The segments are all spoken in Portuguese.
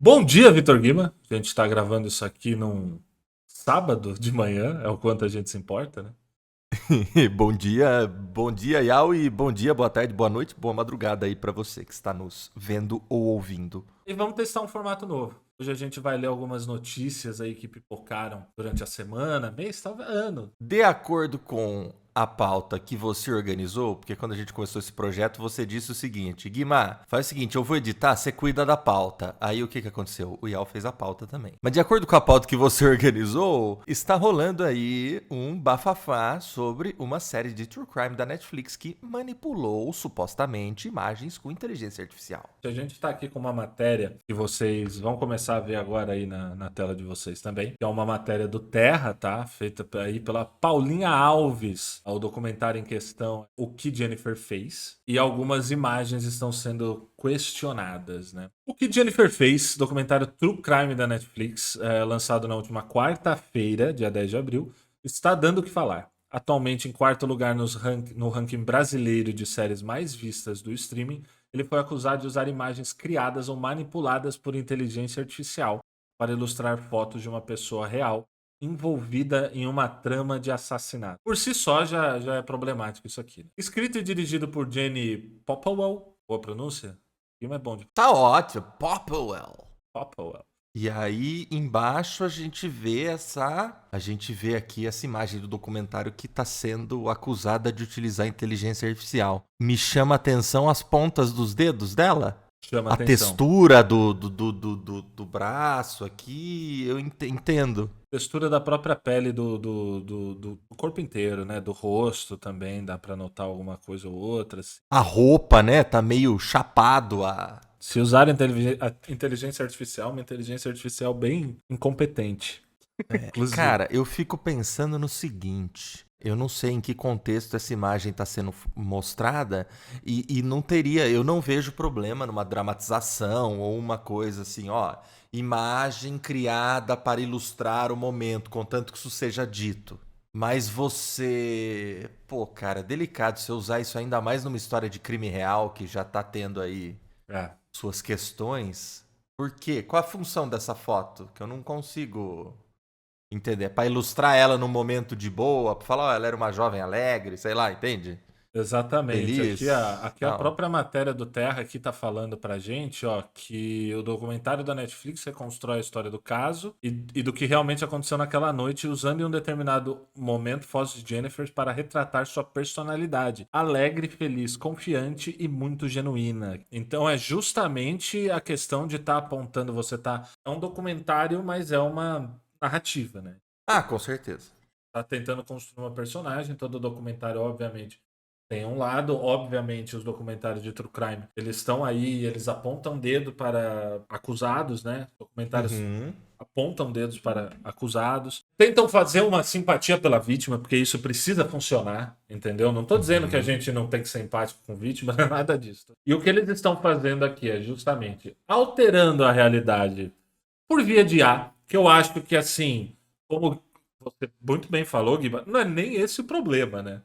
Bom dia, Vitor Guima. A gente está gravando isso aqui num sábado de manhã, é o quanto a gente se importa, né? Bom dia, Yau, e bom dia, boa tarde, boa noite, boa madrugada aí pra você que está nos vendo ou ouvindo. E vamos testar um formato novo. Hoje a gente vai ler algumas notícias aí que pipocaram durante a semana, mês, talvez ano. De acordo com a pauta que você organizou, porque quando a gente começou esse projeto, você disse o seguinte: Guimar, faz o seguinte, eu vou editar, você cuida da pauta. Aí o que aconteceu? O Yau fez a pauta também. Mas de acordo com a pauta que você organizou, está rolando aí um bafafá sobre uma série de true crime da Netflix que manipulou supostamente imagens com inteligência artificial. A gente está aqui com uma matéria que vocês vão começar a ver agora aí na tela de vocês também, que é uma matéria do Terra, tá? Feita aí pela Paulinha Alves. O documentário em questão, O que Jennifer Fez. E algumas imagens estão sendo questionadas, né? O que Jennifer Fez, documentário True Crime da Netflix, lançado na última quarta-feira, dia 10 de abril, está dando o que falar. Atualmente em quarto lugar no ranking brasileiro de séries mais vistas do streaming, ele foi acusado de usar imagens criadas ou manipuladas por inteligência artificial para ilustrar fotos de uma pessoa real envolvida em uma trama de assassinato. Por si só já é problemático isso aqui, né? Escrito e dirigido por Jenny Popplewell, boa pronúncia? Filme é bom de Tá ótimo, Popwell. Popplewell. E aí embaixo a gente vê aqui essa imagem do documentário que está sendo acusada de utilizar inteligência artificial. Me chama a atenção as pontas dos dedos dela. Chama A atenção. textura do braço aqui, eu entendo. Textura da própria pele do corpo inteiro, né? Do rosto também, dá pra notar alguma coisa ou outra, assim. A roupa, né, tá meio chapado. Se usar a inteligência artificial, uma inteligência artificial bem incompetente, inclusive. Cara, eu fico pensando no seguinte. Eu não sei em que contexto essa imagem está sendo mostrada e não teria, eu não vejo problema numa dramatização ou uma coisa assim, ó, imagem criada para ilustrar o momento, contanto que isso seja dito. Mas pô, cara, é delicado você usar isso ainda mais numa história de crime real que já tá tendo aí É. suas questões. Por quê? Qual a função dessa foto? Que eu não consigo entender. É pra ilustrar ela num momento de boa, pra falar, ó, ela era uma jovem alegre, sei lá, entende? Exatamente. Feliz, Aqui a tal. própria matéria do Terra aqui tá falando pra gente, ó, que o documentário da Netflix reconstrói a história do caso e do que realmente aconteceu naquela noite, usando em um determinado momento fotos de Jennifer para retratar sua personalidade, alegre, feliz, confiante e muito genuína. Então é justamente a questão de estar apontando, é um documentário, mas é uma narrativa, né? Ah, com certeza. Tá tentando construir uma personagem, todo documentário, obviamente, tem um lado, obviamente, os documentários de true crime, eles estão aí, eles apontam dedo para acusados, né? Documentários Uhum. apontam dedos para acusados, tentam fazer uma simpatia pela vítima, porque isso precisa funcionar, entendeu? Não estou dizendo que a Uhum. gente não tem que ser empático com vítima, não é nada disso. E o que eles estão fazendo aqui é justamente alterando a realidade por via de A, que eu acho que assim, como você muito bem falou, Guiba, não é nem esse o problema, né?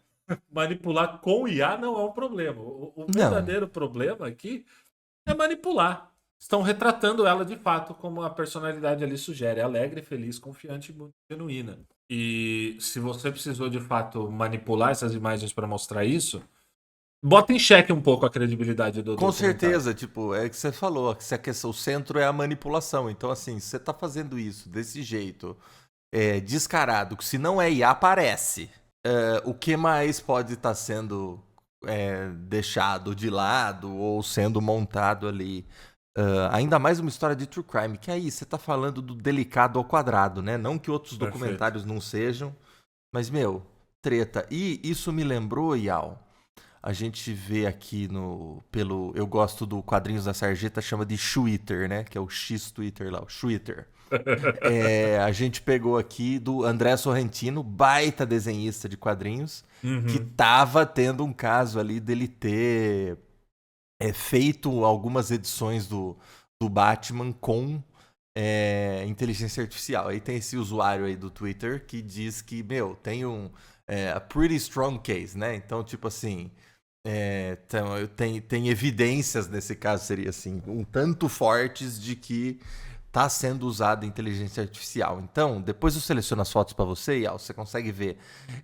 Manipular com IA não é um problema. O Não. verdadeiro problema aqui é manipular. Estão retratando ela de fato como a personalidade ali sugere, alegre, feliz, confiante e muito genuína. E se você precisou de fato manipular essas imagens para mostrar isso, bota em xeque um pouco a credibilidade do Com documentário. certeza, tipo, é que você falou, que se a questão, o centro é a manipulação. Então, assim, se você tá fazendo isso desse jeito, descarado, que se não é IA, aparece. O que mais pode estar sendo deixado de lado ou sendo montado ali? Ainda mais uma história de true crime, que aí você tá falando do delicado ao quadrado, né? Não que outros Perfeito. documentários não sejam, mas, meu, treta. E isso me lembrou, Yal. A gente vê aqui no. Pelo. Eu gosto do Quadrinhos da Sarjeta, chama de Twitter, né? Que é o X-Twitter lá, o Twitter. A gente pegou aqui do André Sorrentino, baita desenhista de quadrinhos, que Uhum. tava tendo um caso ali dele ter feito algumas edições do Batman com inteligência artificial. Aí tem esse usuário aí do Twitter que diz que, meu, tem a pretty strong case, né? Então, tipo assim, Então, tem evidências nesse caso, seria assim, um tanto fortes de que está sendo usada inteligência artificial. Então, depois eu seleciono as fotos para você, e você consegue ver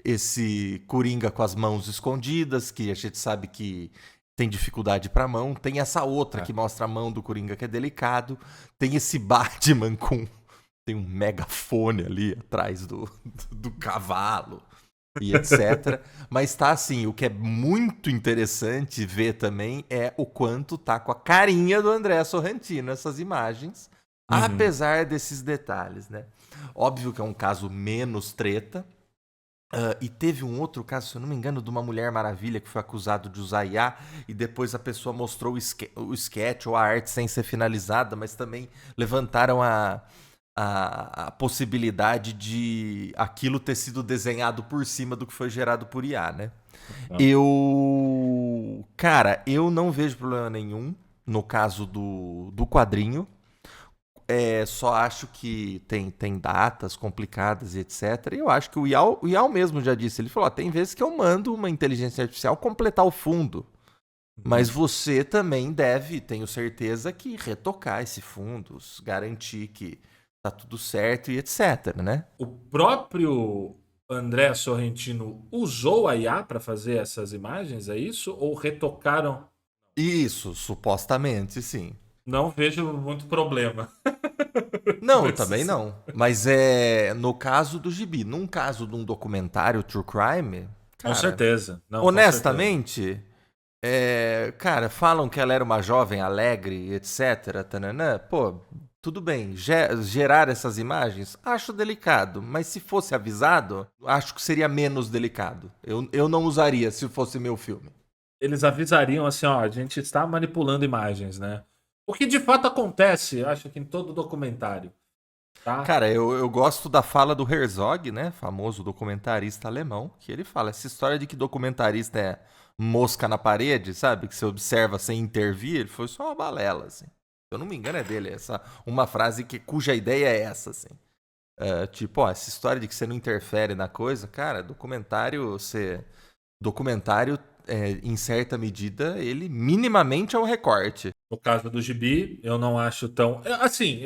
esse Coringa com as mãos escondidas, que a gente sabe que tem dificuldade para a mão. Tem essa outra que mostra a mão do Coringa, que é delicado. Tem esse Batman com... Tem um megafone ali atrás do cavalo e etc. Mas tá assim, o que é muito interessante ver também é o quanto tá com a carinha do André Sorrentino essas imagens, apesar desses detalhes, né? Óbvio que é um caso menos treta. E teve um outro caso, se eu não me engano, de uma Mulher Maravilha que foi acusado de usar IA e depois a pessoa mostrou o sketch ou a arte sem ser finalizada, mas também levantaram a possibilidade de aquilo ter sido desenhado por cima do que foi gerado por IA, né? Cara, eu não vejo problema nenhum no caso do quadrinho. Só acho que tem datas complicadas e etc. E eu acho que o Yao mesmo já disse, ele falou, tem vezes que eu mando uma inteligência artificial completar o fundo. Mas você também deve, tenho certeza, que retocar esse fundo, garantir que tá tudo certo e etc, né? O próprio André Sorrentino usou a IA para fazer essas imagens, é isso? Ou retocaram? Isso, supostamente, sim. Não vejo muito problema. Não, também não. Mas no caso do Gibi, num caso de um documentário True Crime, Com cara, certeza. Não, honestamente, cara, falam que ela era uma jovem alegre, etc. Tananã. Pô, tudo bem. Gerar essas imagens, acho delicado. Mas se fosse avisado, acho que seria menos delicado. Eu não usaria se fosse meu filme. Eles avisariam assim, ó, a gente está manipulando imagens, né? O que de fato acontece, acho que em todo documentário, tá? Cara, eu gosto da fala do Herzog, né? Famoso documentarista alemão, que ele fala essa história de que documentarista é mosca na parede, sabe? Que você observa sem intervir, ele foi só uma balela, assim. Se eu não me engano é dele, uma frase cuja ideia é essa, assim. Tipo, essa história de que você não interfere na coisa, cara, documentário, em certa medida, ele minimamente é um recorte. No caso do Gibi, eu não acho tão... Assim,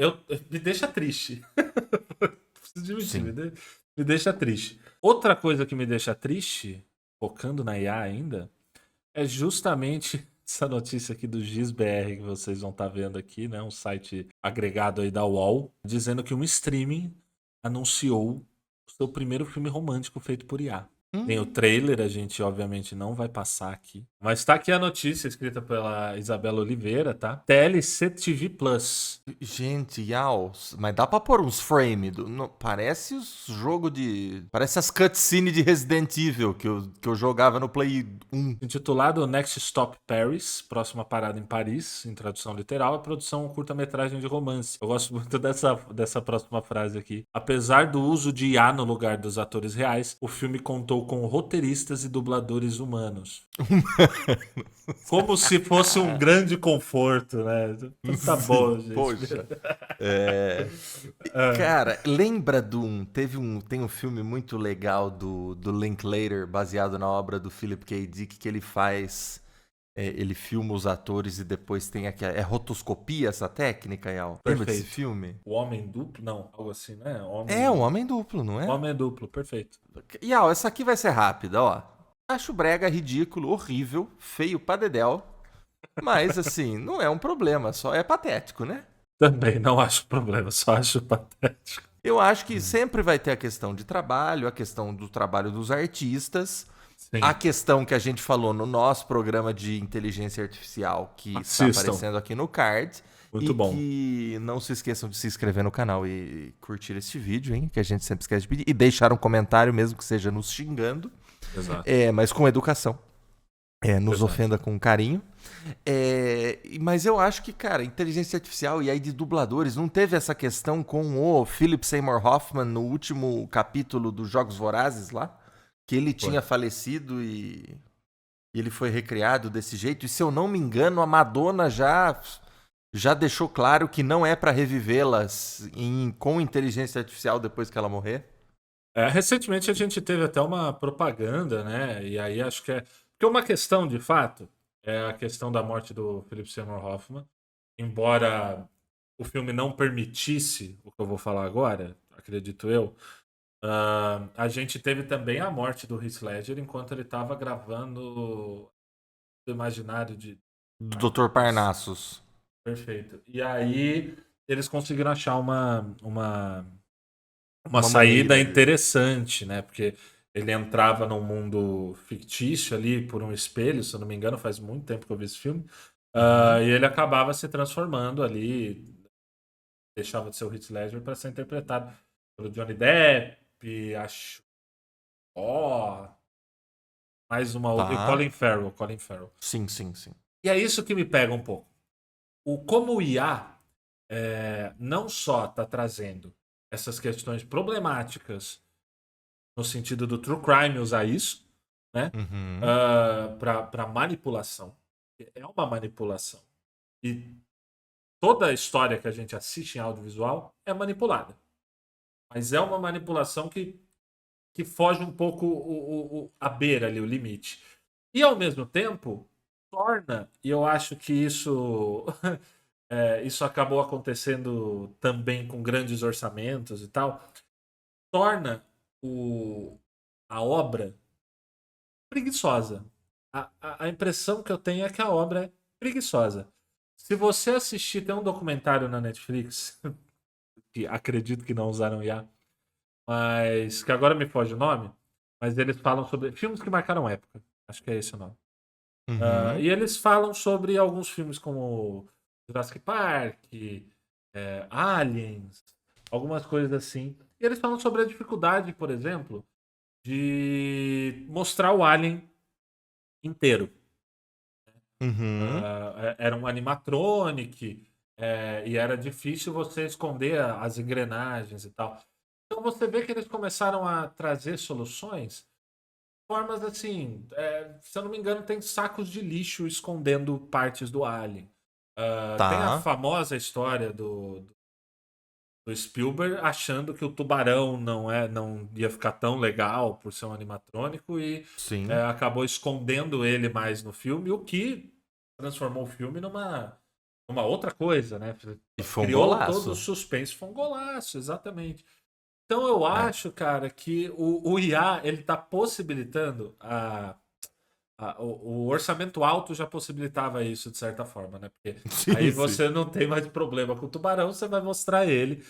me deixa triste. Preciso admitir, Sim. me deixa triste. Outra coisa que me deixa triste, focando na IA ainda, é justamente essa notícia aqui do GizBR que vocês vão estar vendo aqui, né? Um site agregado aí da UOL, dizendo que um streaming anunciou o seu primeiro filme romântico feito por IA. Tem o trailer, a gente obviamente não vai passar aqui. Mas tá aqui a notícia escrita pela Isabela Oliveira, tá? TLC TV Plus. Gente, Yao, mas dá pra pôr uns frames. Parece os jogo de... Parece as cutscenes de Resident Evil que eu jogava no Play 1. Intitulado Next Stop Paris, próxima parada em Paris, em tradução literal, a produção curta-metragem de romance. Eu gosto muito dessa próxima frase aqui. Apesar do uso de IA no lugar dos atores reais, o filme contou com roteiristas e dubladores humanos. Como se fosse um grande conforto, né? Tá bom, gente. Poxa. Cara, lembra tem um filme muito legal do Linklater, baseado na obra do Philip K. Dick, que ele faz... ele filma os atores e depois tem aqui... É rotoscopia essa técnica, Yal? Lembra desse filme? O Homem Duplo? Não, algo assim, né? Um Homem Duplo, não é? Homem Duplo, perfeito. Yal, essa aqui vai ser rápida, ó. Acho brega, ridículo, horrível, feio pra dedéu. Mas, assim, não é um problema, só é patético, né? Também não acho problema, só acho patético. Eu acho que sempre vai ter a questão de trabalho, a questão do trabalho dos artistas, Sim. a questão que a gente falou no nosso programa de inteligência artificial, que está aparecendo aqui no card. Muito bom. Que não se esqueçam de se inscrever no canal e curtir este vídeo, hein? Que a gente sempre esquece de pedir. E deixar um comentário, mesmo que seja nos xingando. Exato. Mas com educação. Nos ofenda com carinho. Mas eu acho que, cara, inteligência artificial e aí de dubladores, não teve essa questão com o Philip Seymour Hoffman no último capítulo dos Jogos Vorazes lá? Que ele tinha falecido e ele foi recriado desse jeito. E se eu não me engano, a Madonna já deixou claro que não é pra revivê-las com inteligência artificial depois que ela morrer. Recentemente a gente teve até uma propaganda, né? E aí acho que porque Porque uma questão, de fato, é a questão da morte do Philip Seymour Hoffman. Embora o filme não permitisse o que eu vou falar agora, acredito eu, a gente teve também a morte do Heath Ledger enquanto ele estava gravando o Imaginário de Do Dr. Parnassus. Parnassus. Perfeito. E aí eles conseguiram achar uma Uma saída maneira de... interessante, né? Porque ele entrava num mundo fictício ali por um espelho, se eu não me engano, faz muito tempo que eu vi esse filme. Uhum. E ele acabava se transformando ali, deixava de ser o Heath Ledger para ser interpretado pelo Johnny Depp, acho. Ó, mais uma outra. E Tá. Colin Farrell, Colin Farrell. Sim, sim, sim. E é isso que me pega um pouco. Como o IA não só está trazendo essas questões problemáticas no sentido do true crime usar isso, né? Uhum. Para manipulação. É uma manipulação. E toda a história que a gente assiste em audiovisual é manipulada. Mas é uma manipulação que foge um pouco a beira ali, o limite. E ao mesmo tempo, torna, e eu acho que isso isso acabou acontecendo também com grandes orçamentos e tal, torna a obra preguiçosa. A impressão que eu tenho é que a obra é preguiçosa. Se você assistir, tem um documentário na Netflix, que acredito que não usaram IA, mas que agora me foge o nome, mas eles falam sobre filmes que marcaram época. Acho que é esse o nome. Uhum. E eles falam sobre alguns filmes como Jurassic Park, Aliens, algumas coisas assim. E eles falam sobre a dificuldade, por exemplo, de mostrar o Alien inteiro. Uhum. Era um animatronic, e era difícil você esconder as engrenagens e tal. Então você vê que eles começaram a trazer soluções, formas assim, se eu não me engano, tem sacos de lixo escondendo partes do Alien. Tem a Tá. famosa história do Spielberg achando que o tubarão não ia ficar tão legal por ser um animatrônico e Sim. acabou escondendo ele mais no filme, o que transformou o filme numa outra coisa, né? E foi um Criou todo o golaço. suspense, foi um golaço, exatamente. Então eu É. acho, cara, que o IA ele tá possibilitando o orçamento alto já possibilitava isso de certa forma, né? Porque aí Sim, sim. você não tem mais problema com o tubarão, você vai mostrar ele,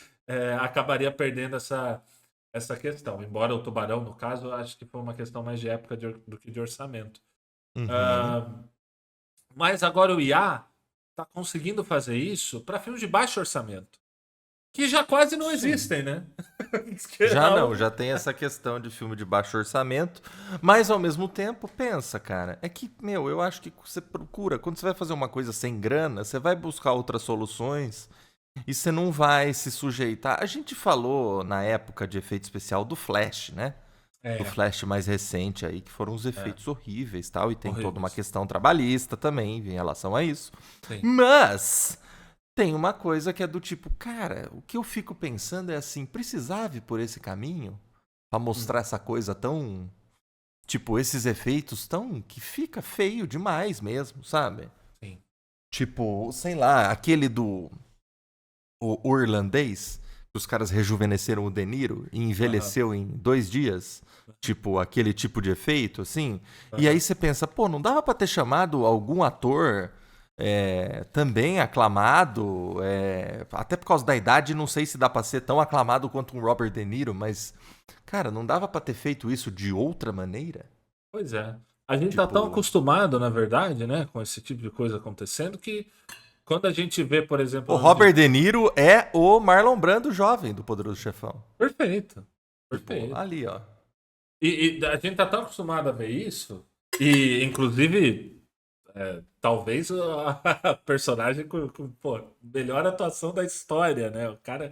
acabaria perdendo essa questão. Embora o tubarão, no caso, eu acho que foi uma questão mais de época do que de orçamento. Uhum. Ah, mas agora o IA está conseguindo fazer isso para filmes de baixo orçamento, que já quase não Sim. existem, né? Já não, já tem essa questão de filme de baixo orçamento, mas ao mesmo tempo, pensa, cara, é que, meu, eu acho que você procura, quando você vai fazer uma coisa sem grana, você vai buscar outras soluções e você não vai se sujeitar. A gente falou na época de efeito especial do Flash, né? Do É, Flash mais recente aí, que foram os é, efeitos horríveis, tal, e tem toda uma horríveis. questão trabalhista também em relação a isso. Sim. Mas tem uma coisa que é do tipo, cara, o que eu fico pensando é assim, precisava ir por esse caminho pra Hum, mostrar essa coisa tão, tipo, esses efeitos tão que fica feio demais mesmo, sabe? sim. Tipo, sei lá, aquele do o irlandês, que os caras rejuvenesceram o De Niro e Aham, envelheceu em 2 dias. Tipo, aquele tipo de efeito, assim. E aí aham. você pensa, pô, não dava pra ter chamado algum ator também aclamado, até por causa da idade, não sei se dá pra ser tão aclamado quanto um Robert De Niro, mas, cara, não dava pra ter feito isso de outra maneira? Pois é. A gente tá tão Tipo, acostumado, na verdade, né, com esse tipo de coisa acontecendo, que quando a gente vê, por exemplo, o onde. Robert De Niro é o Marlon Brando jovem do Poderoso Chefão. Perfeito. Tipo, Perfeito. ali, ó. E a gente tá tão acostumado a ver isso, e inclusive, talvez a personagem com pô, melhor atuação da história, né? O cara,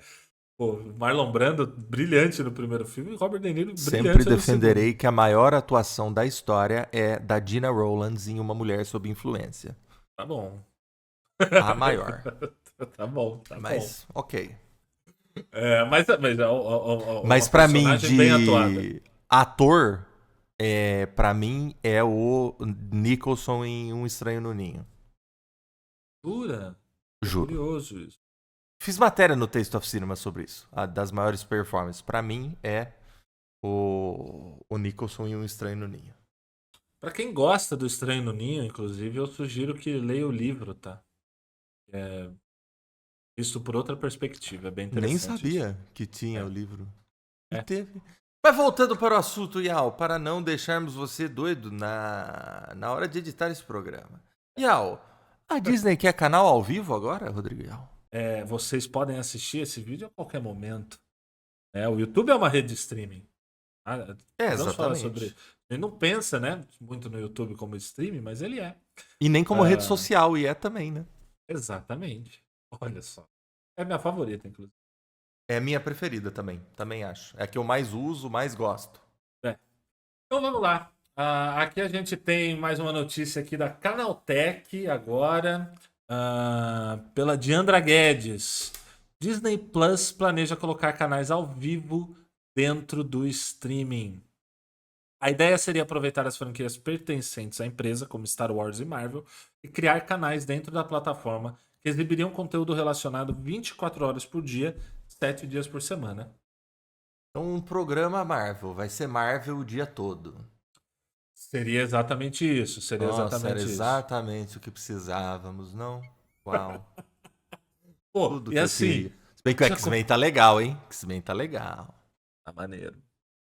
pô, Marlon Brando, brilhante no primeiro filme, e Robert De Niro, Sempre brilhante no segundo. defenderei que a maior atuação da história é da Gina Rowlands em Uma Mulher Sob Influência. Tá bom. A maior. Tá bom, tá bom. Mas, ok. Mas é Mas uma pra mim, personagem bem atuada. de ator, Pra mim, é o Nicholson em Um Estranho no Ninho. Jura? Juro. Curioso isso. Fiz matéria no Taste of Cinema sobre isso. A das maiores performances. Pra mim, é o Nicholson em Um Estranho no Ninho. Pra quem gosta do Estranho no Ninho, inclusive, eu sugiro que leia o livro, tá? Visto por outra perspectiva, é bem Nem interessante isso. sabia que tinha É. o livro. E É. teve. Mas voltando para o assunto, Yal, para não deixarmos você doido na hora de editar esse programa. Yal, a Disney quer canal ao vivo agora, Rodrigo Yal? Vocês podem assistir esse vídeo a qualquer momento. O YouTube é uma rede de streaming. Vamos falar sobre. Exatamente. Ele não pensa, né, muito no YouTube como streaming, mas ele é. E nem como rede social, e é também, né? Exatamente. Olha só. É minha favorita, inclusive. É minha preferida também acho. É a que eu mais uso, mais gosto. Então vamos lá. Aqui a gente tem mais uma notícia aqui da Canaltech agora, pela Diandra Guedes. Disney Plus planeja colocar canais ao vivo dentro do streaming. A ideia seria aproveitar as franquias pertencentes à empresa, como Star Wars e Marvel, e criar canais dentro da plataforma que exibiriam conteúdo relacionado 24 horas por dia, 7 dias por semana. Então, um programa Marvel, vai ser Marvel o dia todo. Seria exatamente isso. Nossa, era exatamente o que precisávamos, não? Uau. Pô, Tudo e que eu assim. queria. Se bem que o X-Men tá legal, hein? X-Men tá legal. Tá maneiro.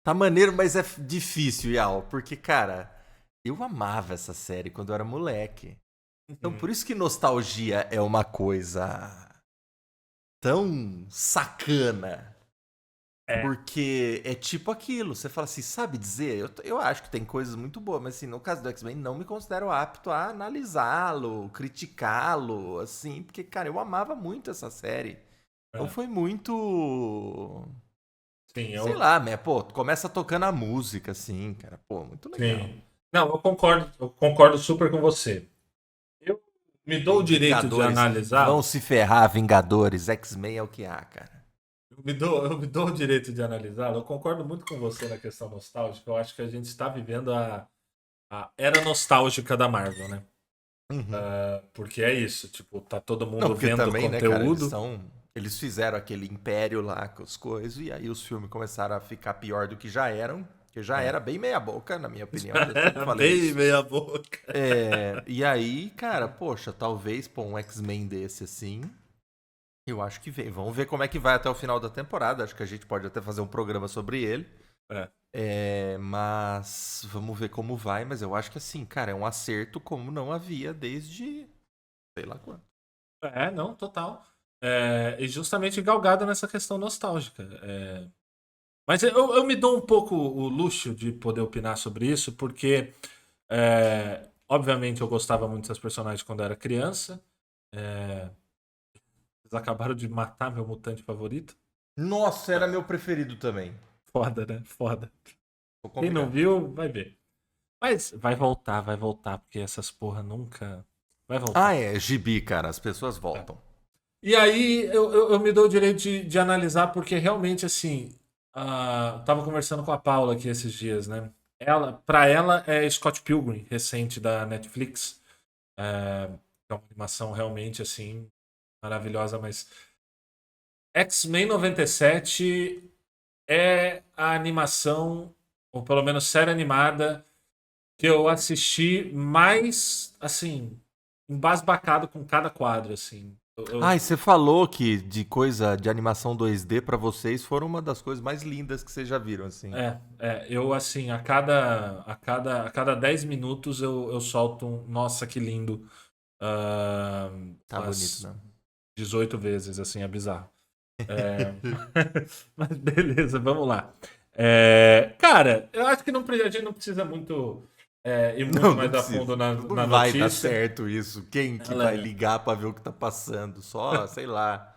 Tá maneiro, mas é difícil, Yal, porque, cara, eu amava essa série quando eu era moleque. Então, por isso que nostalgia é uma coisa tão sacana. Porque é tipo aquilo, você fala assim, sabe dizer? Eu acho que tem coisas muito boas, mas assim, no caso do X-Men, não me considero apto a analisá-lo, criticá-lo, assim, porque, cara, eu amava muito essa série. Então foi muito. Sim, Sei lá, né? Pô, começa tocando a música, assim, cara. Pô, muito legal. Sim. Não, eu concordo super com você. Eu me dou o direito de Vingadores, vão analisar. se ferrar, Vingadores. X-Men é o que há, cara. Eu me dou o direito de analisar. Eu concordo muito com você na questão nostálgica. Eu acho que a gente está vivendo a era nostálgica da Marvel, né? Uhum. Porque é isso, tipo, tá todo Não, mundo porque vendo também, né, cara, conteúdo. eles fizeram aquele império lá com as coisas, e aí os filmes começaram a ficar pior do que já eram, que já era bem meia boca, na minha opinião, eu sempre falei Bem isso. meia boca. E aí, cara, poxa, talvez pô, um X-Men desse assim, eu acho que vem. Vamos ver como é que vai até o final da temporada, acho que a gente pode até fazer um programa sobre ele. Mas vamos ver como vai, mas eu acho que assim, cara, é um acerto como não havia desde sei lá quando. Não, total. E justamente galgado nessa questão nostálgica. Mas eu me dou um pouco o luxo de poder opinar sobre isso, porque, obviamente, eu gostava muito das personagens quando eu era criança. Eles acabaram de matar meu mutante favorito. Nossa, era meu preferido também. Foda, né? Foda. Vou Quem não combinar. viu, vai ver. Mas vai voltar, porque essas porra nunca. Vai voltar. É gibi, cara, as pessoas voltam. E aí eu me dou o direito de analisar, porque realmente, assim, tava conversando com a Paula aqui esses dias, né? Pra ela é Scott Pilgrim, recente da Netflix. É uma animação realmente, assim, maravilhosa, mas X-Men 97 é a animação, ou pelo menos série animada, que eu assisti mais, assim, embasbacado com cada quadro, assim. E você falou que de coisa de animação 2D pra vocês foram uma das coisas mais lindas que vocês já viram, assim. Eu assim, a cada 10 minutos eu solto um, nossa, que lindo, Tá bonito, umas né? 18 vezes, assim, é bizarro. É, mas beleza, vamos lá. Cara, eu acho que a gente não precisa muito ir muito Não mais a precisa. fundo na Não vai dar notícia. certo isso. Quem que Ela vai ligar pra ver o que tá passando? Só, sei lá,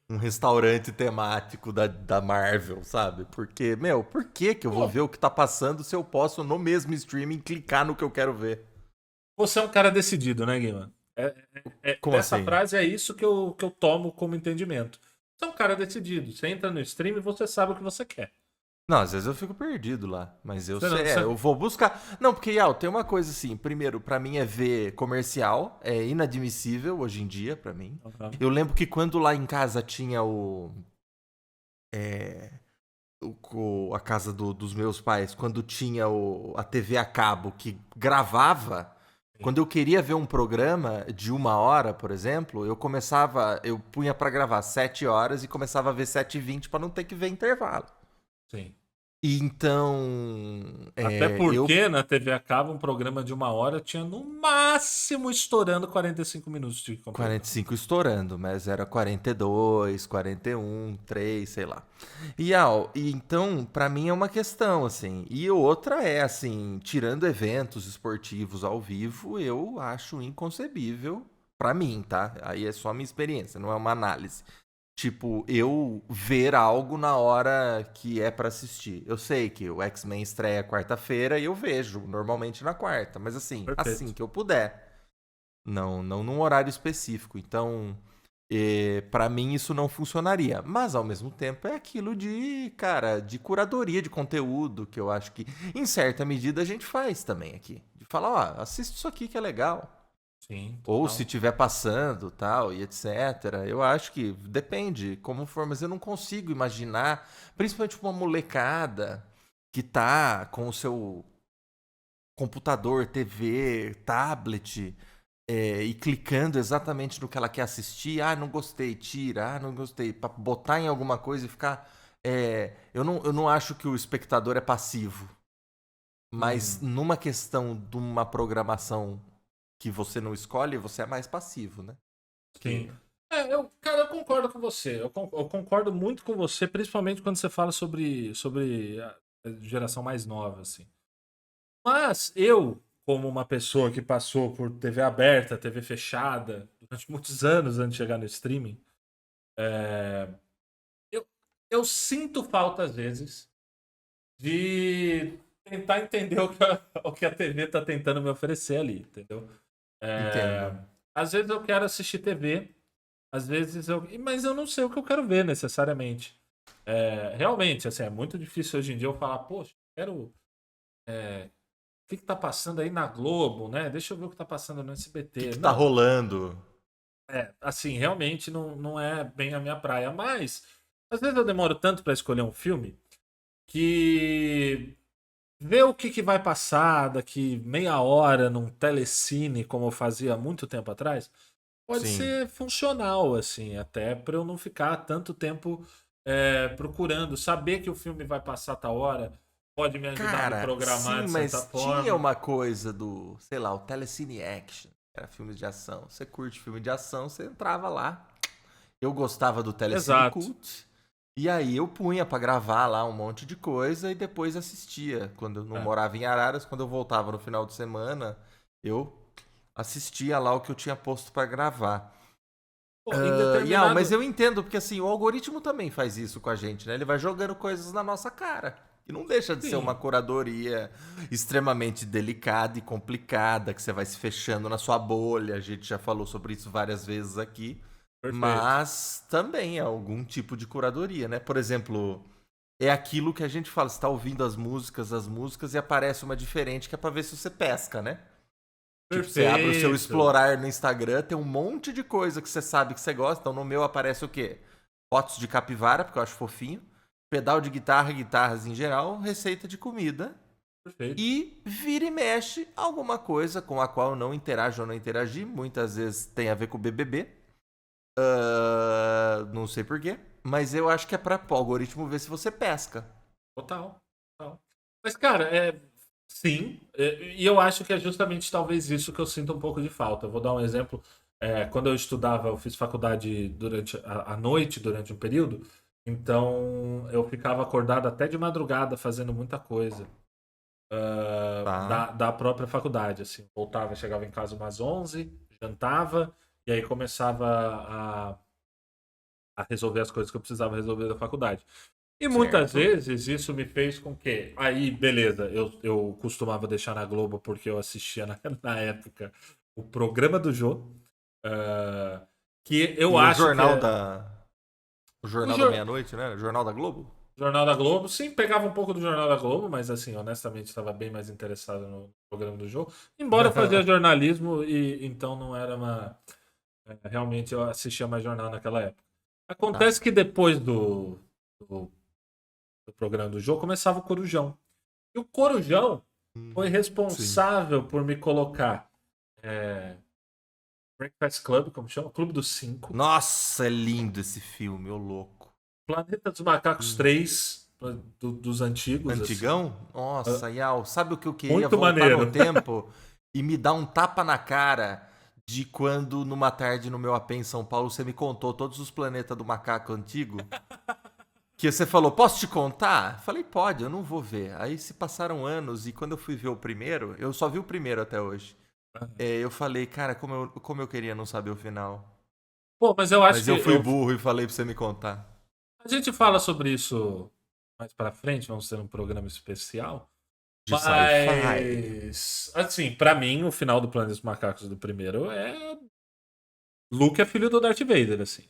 um restaurante temático da Marvel, sabe? Porque, meu, por que que eu vou ver o que tá passando se eu posso no mesmo streaming clicar no que eu quero ver? Você é um cara decidido, né, Guima? Como Dessa assim? frase é isso que eu tomo como entendimento. Você é um cara decidido. Você entra no stream e você sabe o que você quer. Não, às vezes eu fico perdido lá, mas eu Você não, sei, você... eu vou buscar. Não, porque, Yal, tem uma coisa assim, primeiro, pra mim é ver comercial, é inadmissível hoje em dia pra mim. Aham. Eu lembro que quando lá em casa tinha a casa dos meus pais, quando tinha a TV a cabo que gravava, Sim. quando eu queria ver um programa de 1 hora, por exemplo, eu punha pra gravar 7 horas e começava a ver 7h20 pra não ter que ver intervalo. Sim. E então, Até eu porque na TV a cabo um programa de 1 hora tinha no máximo estourando 45 minutos de conteúdo. 45 estourando, mas era 42, 41, 3, sei lá. E então, pra mim é uma questão, assim. E outra é, assim, tirando eventos esportivos ao vivo, eu acho inconcebível, pra mim, tá? Aí é só a minha experiência, não é uma análise. Tipo, eu ver algo na hora que é pra assistir. Eu sei que o X-Men estreia quarta-feira e eu vejo, normalmente na quarta, mas assim Perfeito. que eu puder. Não num horário específico. Então, para mim isso não funcionaria. Mas ao mesmo tempo é aquilo de, cara, de curadoria de conteúdo que eu acho que em certa medida a gente faz também aqui. De falar, ó, assiste isso aqui que é legal. Sim, Ou se total. tiver passando, tal, e etc. Eu acho que depende como for, mas eu não consigo imaginar, principalmente uma molecada que tá com o seu computador, TV, tablet, e clicando exatamente no que ela quer assistir. Ah, não gostei, tira. Ah, não gostei. Pra botar em alguma coisa e ficar. Eu não acho que o espectador é passivo. Mas Uhum. numa questão de uma programação que você não escolhe, você é mais passivo, né? Sim. Porque. Cara, eu concordo com você. Eu concordo muito com você, principalmente quando você fala sobre a geração mais nova, assim. Mas eu, como uma pessoa que passou por TV aberta, TV fechada, durante muitos anos antes de chegar no streaming, eu, eu sinto falta, às vezes, de tentar entender o que a TV tá tentando me oferecer ali, entendeu? É, Entendo. às vezes eu quero assistir TV, às vezes mas eu não sei o que eu quero ver necessariamente. Realmente, assim, é muito difícil hoje em dia eu falar, poxa, quero. O que tá passando aí na Globo, né? Deixa eu ver o que tá passando no O que, SBT. que tá Não, rolando? assim, realmente não é bem a minha praia. Mas, às vezes eu demoro tanto pra escolher um filme que ver o que vai passar daqui meia hora num telecine, como eu fazia há muito tempo atrás, pode Sim. ser funcional, assim, até para eu não ficar tanto tempo procurando. Saber que o filme vai passar a tal hora pode me ajudar a me Cara, programar sim, de certa mas tinha forma. uma coisa do, sei lá, o Telecine Action, que era filmes de ação. Você curte filme de ação, você entrava lá. Eu gostava do Telecine Exato. Cult. E aí eu punha pra gravar lá um monte de coisa e depois assistia. Quando eu não É. morava em Araras, quando eu voltava no final de semana, eu assistia lá o que eu tinha posto pra gravar. Pô, em Mas determinado. eu entendo, porque assim, o algoritmo também faz isso com a gente, né? Ele vai jogando coisas na nossa cara. E não deixa de ser uma Sim, curadoria extremamente delicada e complicada, que você vai se fechando na sua bolha. A gente já falou sobre isso várias vezes aqui. perfeito. Mas também é algum tipo de curadoria, né? Por exemplo, é aquilo que a gente fala, você tá ouvindo as músicas e aparece uma diferente que é pra ver se você pesca, né? Tipo, você abre o seu Perfeito. explorar no Instagram, tem um monte de coisa que você sabe que você gosta. Então no meu aparece o quê? Fotos de capivara, porque eu acho fofinho. Pedal de guitarra, guitarras em geral, receita de comida. Perfeito. E vira e mexe alguma coisa com a qual eu não interajo ou não interagi. Muitas vezes tem a ver com o BBB. Não sei porquê. Mas eu acho que é pra o algoritmo ver se você pesca. Total. Total. Mas, cara, sim. E eu acho que é justamente talvez isso que eu sinto um pouco de falta. Eu vou dar um exemplo. Quando eu estudava, eu fiz faculdade durante a noite, durante um período. Então, eu ficava acordado até de madrugada fazendo muita coisa. Tá? Da própria faculdade, assim. Voltava, chegava em casa umas 11, jantava, e aí começava a resolver as coisas que eu precisava resolver da faculdade. E muitas Certo. vezes isso me fez com que. Aí, beleza, eu costumava deixar na Globo porque eu assistia na época o programa do Jô, que eu E o acho que jornal é. da. O O Jornal da Jô, Meia-Noite, né? O Jornal da Globo? Jornal da Globo, sim, pegava um pouco do Jornal da Globo, mas assim, honestamente, estava bem mais interessado no programa do jogo. Embora eu fazia jornalismo e então não era uma. Realmente eu assistia mais jornal naquela época. Tá. Acontece que depois do, do programa do jogo começava o Corujão. E o Corujão foi Sim. responsável por me colocar Breakfast Club, como chama? Clube dos Cinco. Nossa, é lindo esse filme, ô louco. Planeta dos Macacos Hum. 3, dos antigos, assim. Antigão? Nossa, Yal, sabe o que eu queria? Muito Voltar no maneiro. tempo e me dar um tapa na cara de quando, numa tarde no meu AP em São Paulo, você me contou todos os planetas do macaco antigo. Que você falou, posso te contar? Falei, pode, eu não vou ver. Aí se passaram anos e quando eu fui ver o primeiro, eu só vi o primeiro até hoje. Eu falei, cara, como eu queria não saber o final. Pô, mas eu acho Mas que eu fui burro e falei pra você me contar. a gente fala sobre isso mais pra frente, vamos ter um programa especial. De sci-fi. Mas, assim, pra mim, o final do Planeta dos Macacos do primeiro é. Luke é filho do Darth Vader, assim.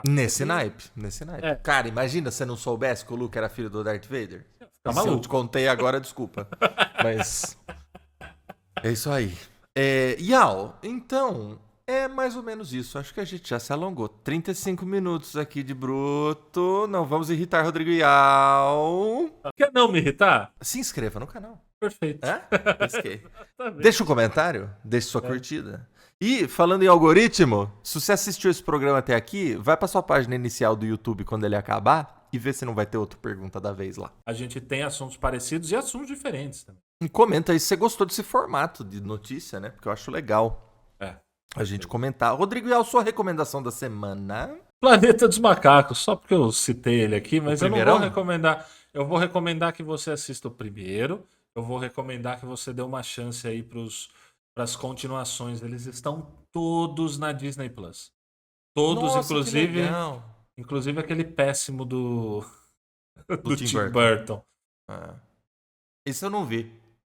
Nesse naipe, nesse naipe. É, Cara, imagina se você não soubesse que o Luke era filho do Darth Vader. fica E se eu te maluco. contei agora, desculpa. Mas é isso aí. Yal, então, é mais ou menos isso. Acho que a gente já se alongou. 35 minutos aqui de bruto. Não vamos irritar Rodrigo Yal. Quer não me irritar? Se inscreva no canal. Perfeito. Hã? Pesquei. Tá bem. Deixa um comentário, deixe sua curtida. E, falando em algoritmo, se você assistiu esse programa até aqui, vai pra sua página inicial do YouTube quando ele acabar e vê se não vai ter outra pergunta da vez lá. A gente tem assuntos parecidos e assuntos diferentes também. E comenta aí se você gostou desse formato de notícia, né? Porque eu acho legal É. a gente comentar. Rodrigo, e a sua recomendação da semana? Planeta dos Macacos, só porque eu citei ele aqui, O mas eu não vou primeirão? recomendar. Eu vou recomendar que você assista o primeiro. Eu vou recomendar que você dê uma chance aí para as continuações. Eles estão todos na Disney Plus. Todos, Nossa, que legal. inclusive aquele péssimo do, Do do Tim Tim Burton. Burton. Ah, esse eu não vi.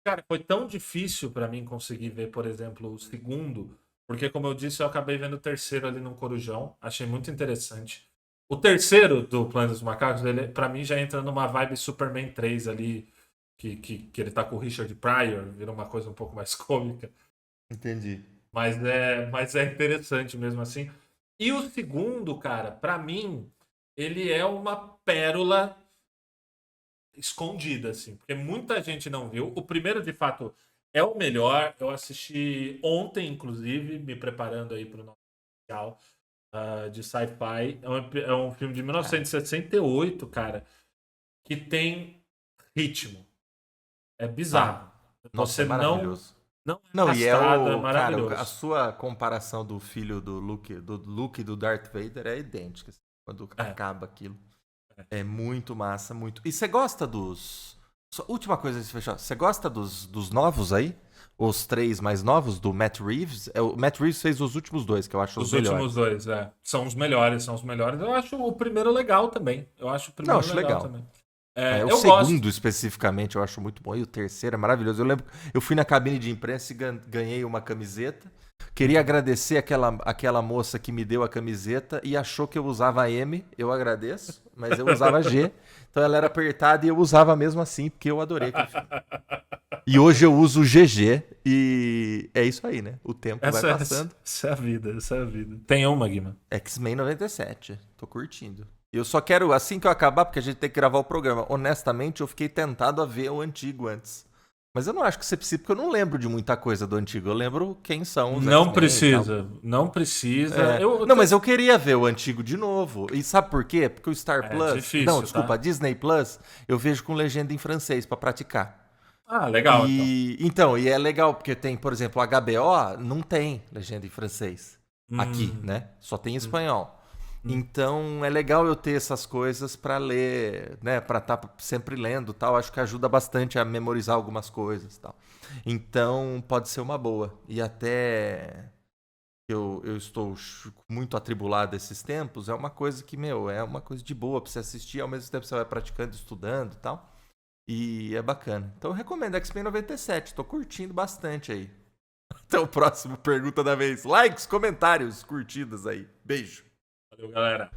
Cara, foi tão difícil pra mim conseguir ver, por exemplo, o segundo, porque, como eu disse, eu acabei vendo o terceiro ali no Corujão. Achei muito interessante. O terceiro do Planeta dos Macacos, ele, pra mim, já entra numa vibe Superman 3 ali, que ele tá com o Richard Pryor, vira uma coisa um pouco mais cômica. Entendi. Mas é interessante mesmo assim. E o segundo, cara, pra mim, ele é uma pérola escondida, assim, porque muita gente não viu. O primeiro, de fato, é o melhor. Eu assisti ontem, inclusive, me preparando aí para o nosso especial de sci-fi. É um filme de Ah, 1968, cara, que tem ritmo. É tá. bizarro. Nossa, Você é maravilhoso. não é Não, e é arrastado, é o. Cara, a maravilhoso. sua comparação do filho do Luke e do Darth Vader é idêntica. Assim, quando É, acaba aquilo. é. É muito massa, muito. E você gosta dos. Última coisa de fechar. Você gosta dos novos aí? Os três mais novos do Matt Reeves? O Matt Reeves fez os últimos dois, que eu acho os Os últimos melhores. dois, são os melhores, são os melhores. Eu acho o primeiro legal também. Eu acho o Não, primeiro acho legal legal. também. O Eu gosto. segundo, especificamente, eu acho muito bom. E o terceiro é maravilhoso. Eu lembro, eu fui na cabine de imprensa e ganhei uma camiseta. Queria agradecer aquela moça que me deu a camiseta e achou que eu usava M. Eu agradeço, mas eu usava G. Então ela era apertada e eu usava mesmo assim, porque eu adorei aquele filme. E hoje eu uso o GG e é isso aí, né? O tempo vai passando. Essa é a vida, essa é a vida. Tem uma, Guima. X-Men 97. Tô curtindo. Eu só quero, assim que eu acabar, porque a gente tem que gravar o programa. Honestamente, eu fiquei tentado a ver o antigo antes. Mas eu não acho que você precisa, porque eu não lembro de muita coisa do antigo. Eu lembro quem são os Não X-Men e tal. precisa, não precisa. Não, mas eu queria ver o antigo de novo. E sabe por quê? Porque o Star É Plus. Não, difícil, desculpa, a tá? Disney Plus, eu vejo com legenda em francês pra praticar. Ah, legal, então. E é legal, porque tem, por exemplo, o HBO não tem legenda em francês. Aqui, Hum, né? Só tem em hum, espanhol. hum. Então é legal eu ter essas coisas pra ler, né? Pra estar sempre lendo e tal. Acho que ajuda bastante a memorizar algumas coisas e tal. Então pode ser uma boa. E até eu estou muito atribulado esses tempos, é uma coisa que, meu, é uma coisa de boa pra você assistir, ao mesmo tempo você vai praticando, estudando e tal. E é bacana. Então eu recomendo X-Men 97, tô curtindo bastante aí. Até o próximo Pergunta da Vez. Likes, comentários, curtidas aí. Beijo. Valeu, galera.